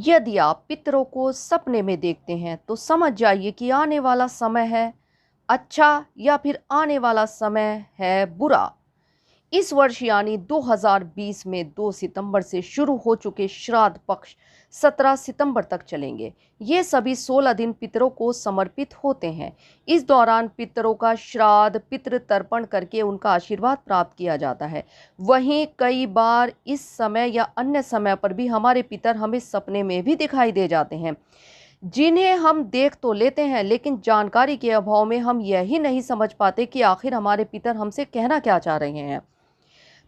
यदि आप पितरों को सपने में देखते हैं तो समझ जाइए कि आने वाला समय है अच्छा या फिर आने वाला समय है बुरा। इस वर्ष यानी 2020 में 2 सितंबर से शुरू हो चुके श्राद्ध पक्ष 17 सितंबर तक चलेंगे। ये सभी 16 दिन पितरों को समर्पित होते हैं। इस दौरान पितरों का श्राद्ध पितृ तर्पण करके उनका आशीर्वाद प्राप्त किया जाता है। वहीं कई बार इस समय या अन्य समय पर भी हमारे पितर हमें सपने में भी दिखाई दे जाते हैं, जिन्हें हम देख तो लेते हैं, लेकिन जानकारी के अभाव में हम यही नहीं समझ पाते कि आखिर हमारे पितर हमसे कहना क्या चाह रहे हैं।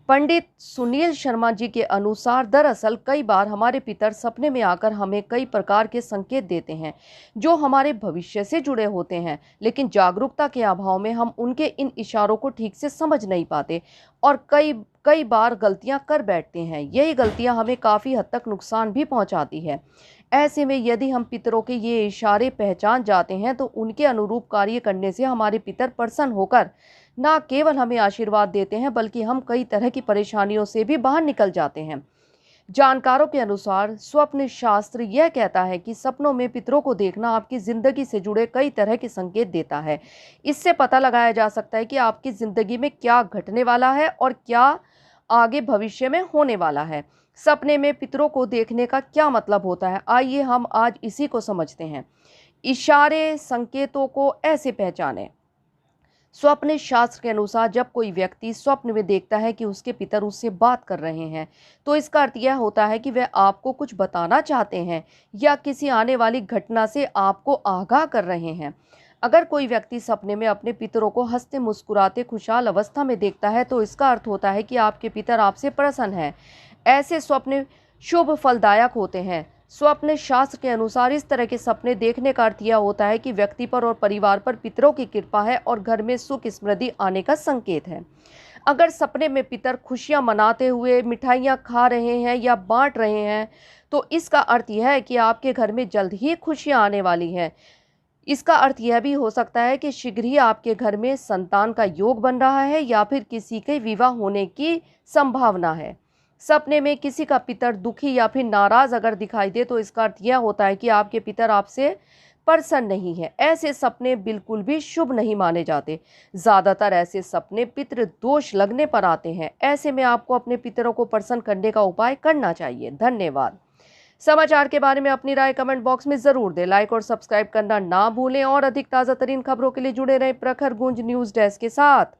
पंडित सुनील शर्मा जी के अनुसार दरअसल कई बार हमारे पितर सपने में आकर हमें कई प्रकार के संकेत देते हैं जो हमारे भविष्य से जुड़े होते हैं, लेकिन जागरूकता के अभाव में हम उनके इन इशारों को ठीक से समझ नहीं पाते और कई कई बार गलतियां कर बैठते हैं। यही गलतियां हमें काफ़ी हद तक नुकसान भी पहुंचाती है। ऐसे में यदि हम पितरों के ये इशारे पहचान जाते हैं तो उनके अनुरूप कार्य करने से हमारे पितर प्रसन्न होकर न केवल हमें आशीर्वाद देते हैं बल्कि हम कई तरह की परेशानियों से भी बाहर निकल जाते हैं। जानकारों के अनुसार स्वप्न शास्त्र यह कहता है कि सपनों में पितरों को देखना आपकी जिंदगी से जुड़े कई तरह के संकेत देता है। इससे पता लगाया जा सकता है कि आपकी जिंदगी में क्या घटने वाला है और क्या आगे भविष्य में होने वाला है। सपने में पितरों को देखने का क्या मतलब होता है, आइए हम आज इसी को समझते हैं। इशारे संकेतों को ऐसे पहचानें। स्वप्न शास्त्र के अनुसार जब कोई व्यक्ति स्वप्न में देखता है कि उसके पितर उससे बात कर रहे हैं तो इसका अर्थ यह होता है कि वह आपको कुछ बताना चाहते हैं या किसी आने वाली घटना से आपको आगाह कर रहे हैं। अगर कोई व्यक्ति सपने में अपने पितरों को हंसते मुस्कुराते खुशहाल अवस्था में देखता है तो इसका अर्थ होता है कि आपके पितर आपसे प्रसन्न हैं। ऐसे स्वप्न शुभ फलदायक होते हैं। स्वप्न शास्त्र के अनुसार इस तरह के सपने देखने का अर्थ यह होता है कि व्यक्ति पर और परिवार पर पितरों की कृपा है और घर में सुख समृद्धि आने का संकेत है। अगर सपने में पितर खुशियां मनाते हुए मिठाइयां खा रहे हैं या बांट रहे हैं तो इसका अर्थ यह है कि आपके घर में जल्द ही खुशियां आने वाली हैं। इसका अर्थ यह भी हो सकता है कि शीघ्र ही आपके घर में संतान का योग बन रहा है या फिर किसी के विवाह होने की संभावना है। सपने में किसी का पितर दुखी या फिर नाराज अगर दिखाई दे तो इसका अर्थ यह होता है कि आपके पितर आपसे प्रसन्न नहीं है। ऐसे सपने बिल्कुल भी शुभ नहीं माने जाते। ज्यादातर ऐसे सपने पितृ दोष लगने पर आते हैं। ऐसे में आपको अपने पितरों को प्रसन्न करने का उपाय करना चाहिए। धन्यवाद। समाचार के बारे में अपनी राय कमेंट बॉक्स में जरूर दें। लाइक और सब्सक्राइब करना ना भूलें और अधिक ताजा तरीन खबरों के लिए जुड़े रहें प्रखर गूंज न्यूज डेस्क के साथ।